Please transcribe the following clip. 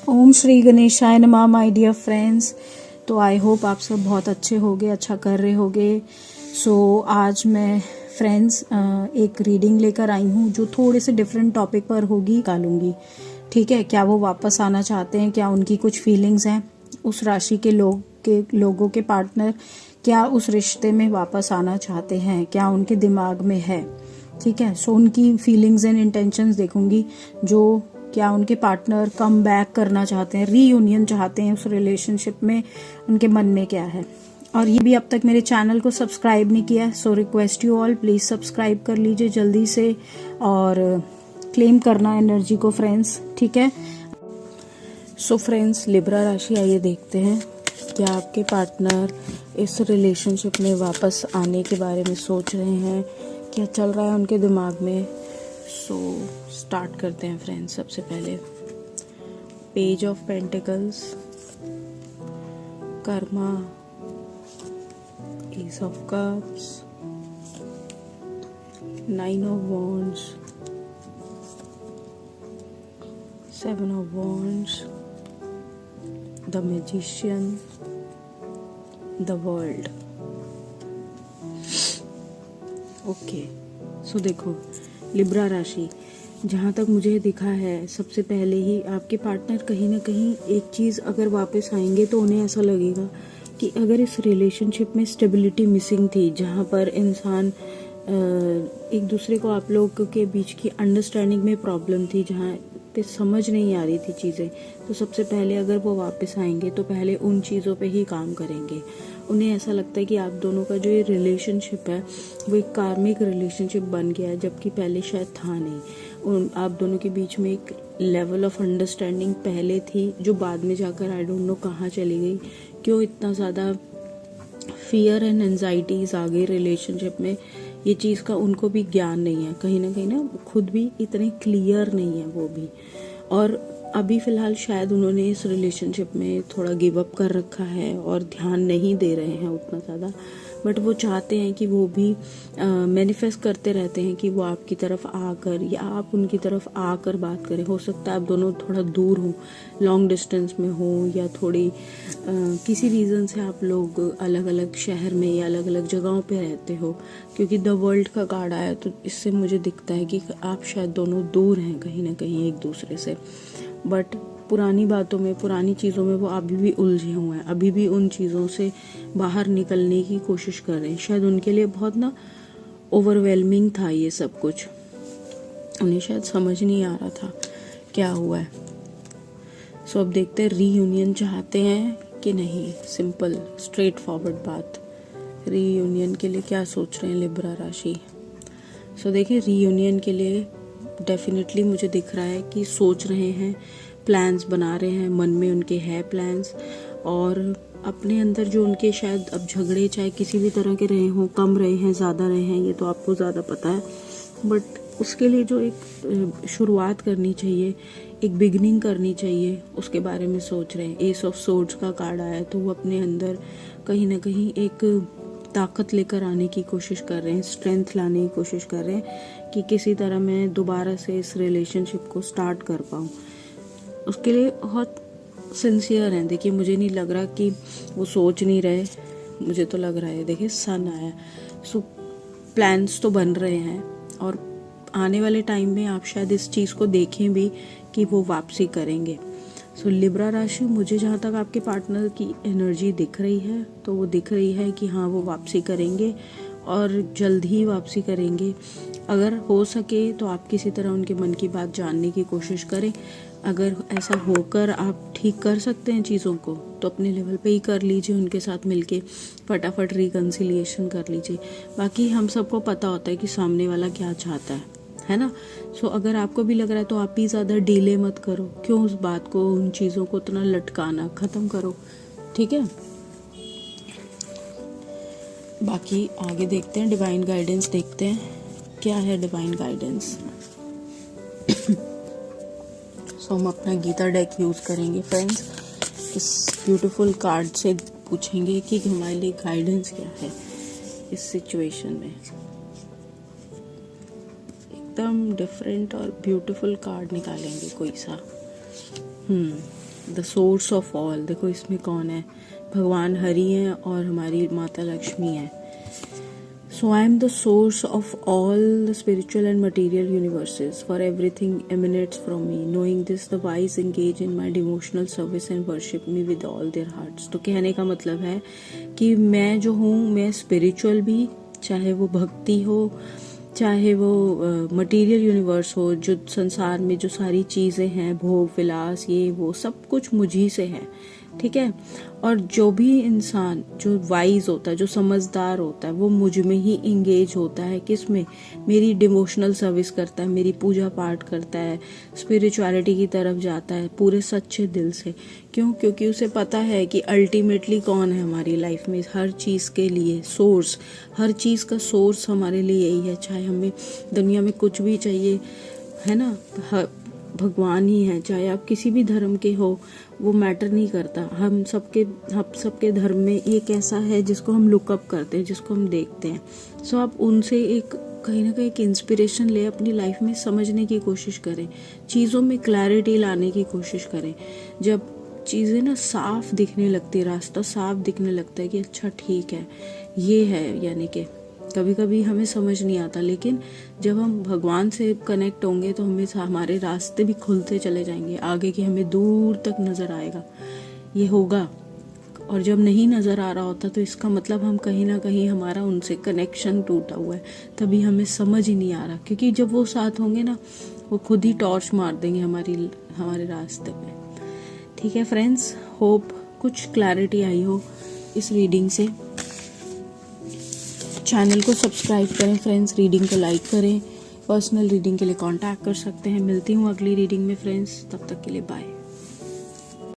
ओम श्री गणेशाय नमः my dear friends. तो आई होप आप सब बहुत अच्छे होगे, अच्छा कर रहे होगे। आज मैं फ्रेंड्स एक रीडिंग लेकर आई हूँ जो थोड़े से डिफरेंट टॉपिक पर होगी, निकालूंगी। ठीक है, क्या वो वापस आना चाहते हैं, क्या उनकी कुछ फीलिंग्स हैं, उस राशि के लोगों के पार्टनर क्या उस रिश्ते में वापस आना चाहते हैं, क्या उनके दिमाग में है। ठीक है, उनकी फीलिंग्स एंड इंटेंशंस देखूंगी। जो क्या उनके पार्टनर कम बैक करना चाहते हैं, रीयूनियन चाहते हैं उस रिलेशनशिप में, उनके मन में क्या है। और ये भी अब तक मेरे चैनल को सब्सक्राइब नहीं किया, so request you all please subscribe कर लीजिए जल्दी से और क्लेम करना एनर्जी को फ्रेंड्स। ठीक है, सो फ्रेंड्स लिब्रा राशि, आइए देखते हैं क्या आपके पार्टनर इस रिलेशनशिप में वापस आने के बारे में सोच रहे हैं, क्या चल रहा है उनके दिमाग में। स्टार्ट करते हैं फ्रेंड्स। सबसे पहले page of pentacles, karma, ace of cups, 9 of wands, 7 of wands, the magician, the world. Okay, so देखो लिब्रा राशि, जहाँ तक मुझे दिखा है सबसे पहले ही आपके पार्टनर कहीं ना कहीं एक चीज़ अगर वापस आएंगे तो उन्हें ऐसा लगेगा कि अगर इस रिलेशनशिप में स्टेबिलिटी मिसिंग थी, जहाँ पर इंसान एक दूसरे को, आप लोग के बीच की अंडरस्टैंडिंग में प्रॉब्लम थी, जहाँ पे समझ नहीं आ रही थी चीज़ें, तो सबसे पहले अगर वो वापस आएंगे तो पहले उन चीज़ों पे ही काम करेंगे। उन्हें ऐसा लगता है कि आप दोनों का जो ये रिलेशनशिप है वो एक कार्मिक रिलेशनशिप बन गया है, जबकि पहले शायद था नहीं। आप दोनों के बीच में एक लेवल ऑफ अंडरस्टैंडिंग पहले थी जो बाद में जाकर आई डोंट नो कहाँ चली गई। क्यों इतना ज़्यादा फियर एंड एंजाइटीज आ गई रिलेशनशिप में, ये चीज़ का उनको भी ज्ञान नहीं है। कहीं ना खुद भी इतने क्लियर नहीं है वो भी। और अभी फ़िलहाल शायद उन्होंने इस रिलेशनशिप में थोड़ा गिव अप कर रखा है और ध्यान नहीं दे रहे हैं उतना ज़्यादा। बट वो चाहते हैं कि वो भी मैनिफेस्ट करते रहते हैं कि वो आपकी तरफ आकर या आप उनकी तरफ आकर बात करें। हो सकता है आप दोनों थोड़ा दूर हो, लॉन्ग डिस्टेंस में हो, या थोड़ी किसी रीज़न से आप लोग अलग अलग शहर में या अलग अलग जगहों पे रहते हो। क्योंकि द वर्ल्ड का कार्ड आया तो इससे मुझे दिखता है कि आप शायद दोनों दूर हैं कहीं ना कहीं एक दूसरे से। बट पुरानी बातों में, पुरानी चीज़ों में वो अभी भी उलझे हुए हैं, अभी भी उन चीज़ों से बाहर निकलने की कोशिश कर रहे हैं। शायद उनके लिए बहुत ओवरवेलमिंग था ये सब कुछ, उन्हें शायद समझ नहीं आ रहा था क्या हुआ है। अब देखते हैं रीयूनियन चाहते हैं कि नहीं। सिंपल स्ट्रेट फॉरवर्ड बात, रीयूनियन के लिए क्या सोच रहे हैं लिब्रा राशि। देखिए रीयूनियन के लिए डेफिनेटली मुझे दिख रहा है कि सोच रहे हैं, प्लान्स बना रहे हैं, मन में उनके है प्लान्स। और अपने अंदर जो उनके शायद अब झगड़े चाहे किसी भी तरह के रहे हों, कम रहे हैं ज़्यादा रहे हैं, ये तो आपको ज़्यादा पता है। बट उसके लिए जो एक शुरुआत करनी चाहिए, एक बिगनिंग करनी चाहिए, उसके बारे में सोच रहे हैं। एस ऑफ सोर्ड्स का कार्ड आया तो वो अपने अंदर कहीं ना कहीं एक ताकत लेकर आने की कोशिश कर रहे हैं, स्ट्रेंथ लाने की कोशिश कर रहे हैं कि किसी तरह मैं दोबारा से इस रिलेशनशिप को स्टार्ट कर पाऊँ। उसके लिए बहुत सिंसियर हैं। देखिए मुझे नहीं लग रहा कि वो सोच नहीं रहे, मुझे तो लग रहा है, देखिए सन आया। प्लान्स तो बन रहे हैं और आने वाले टाइम में आप शायद इस चीज़ को देखें भी कि वो वापसी करेंगे। लिब्रा राशि, मुझे जहाँ तक आपके पार्टनर की एनर्जी दिख रही है तो वो दिख रही है कि हाँ वो वापसी करेंगे और जल्द ही वापसी करेंगे। अगर हो सके तो आप किसी तरह उनके मन की बात जानने की कोशिश करें। अगर ऐसा होकर आप ठीक कर सकते हैं चीज़ों को तो अपने लेवल पे ही कर लीजिए, उनके साथ मिलके फटाफट रिकन्सिलिएशन कर लीजिए। बाकी हम सबको पता होता है कि सामने वाला क्या चाहता है ना। अगर आपको भी लग रहा है तो आप ही ज़्यादा डीले मत करो, क्यों उस बात को, उन चीज़ों को इतना लटकाना, ख़त्म करो। ठीक है, बाकी आगे देखते हैं, डिवाइन गाइडेंस देखते हैं क्या है डिवाइन गाइडेंस। हम अपना गीता डेक यूज़ करेंगे फ्रेंड्स। इस ब्यूटीफुल कार्ड से पूछेंगे कि हमारे लिए गाइडेंस क्या है इस सिचुएशन में। एकदम डिफरेंट और ब्यूटीफुल कार्ड निकालेंगे कोई सा। The source of all. देखो इसमें कौन है, भगवान हरि हैं और हमारी माता लक्ष्मी है। So I am the source of all the spiritual and material universes, for everything emanates from me. Knowing this, the wise engage in my devotional service and worship me with all their hearts. तो कहने का मतलब है कि मैं जो हूँ, मैं स्पिरिचुअल भी, चाहे वो भक्ति हो, चाहे वो मटेरियल यूनिवर्स हो, जो संसार में जो सारी चीज़ें हैं, भोग विलास, ये वो सब कुछ मुझी से है, ठीक है। और जो भी इंसान जो वाइज होता है, जो समझदार होता है, वो मुझ में ही इंगेज होता है। किसमें? मेरी डिवोशनल सर्विस करता है, मेरी पूजा पाठ करता है, स्पिरिचुअलिटी की तरफ जाता है पूरे सच्चे दिल से। क्यों? क्योंकि उसे पता है कि अल्टीमेटली कौन है हमारी लाइफ में हर चीज़ के लिए सोर्स, हर चीज़ का सोर्स हमारे लिए यही है। चाहे हमें दुनिया में कुछ भी चाहिए, है ना, भगवान ही है। चाहे आप किसी भी धर्म के हो, वो मैटर नहीं करता। हम सबके धर्म में एक ऐसा है जिसको हम लुकअप करते हैं, जिसको हम देखते हैं। सो आप उनसे एक कहीं ना कहीं एक इंस्पिरेशन ले, अपनी लाइफ में समझने की कोशिश करें, चीज़ों में क्लैरिटी लाने की कोशिश करें। जब चीज़ें ना साफ दिखने लगती है, रास्ता साफ दिखने लगता है कि अच्छा ठीक है ये है, यानी कि कभी कभी हमें समझ नहीं आता, लेकिन जब हम भगवान से कनेक्ट होंगे तो हमें हमारे रास्ते भी खुलते चले जाएंगे, आगे की हमें दूर तक नज़र आएगा, ये होगा। और जब नहीं नज़र आ रहा होता तो इसका मतलब हम कहीं ना कहीं हमारा उनसे कनेक्शन टूटा हुआ है, तभी हमें समझ ही नहीं आ रहा। क्योंकि जब वो साथ होंगे ना, वो खुद ही टॉर्च मार देंगे हमारे रास्ते पे। ठीक है फ्रेंड्स, होप कुछ क्लैरिटी आई हो इस रीडिंग से। चैनल को सब्सक्राइब करें फ्रेंड्स, रीडिंग को लाइक करें। पर्सनल रीडिंग के लिए कांटेक्ट कर सकते हैं। मिलती हूँ अगली रीडिंग में फ्रेंड्स, तब तक के लिए बाय।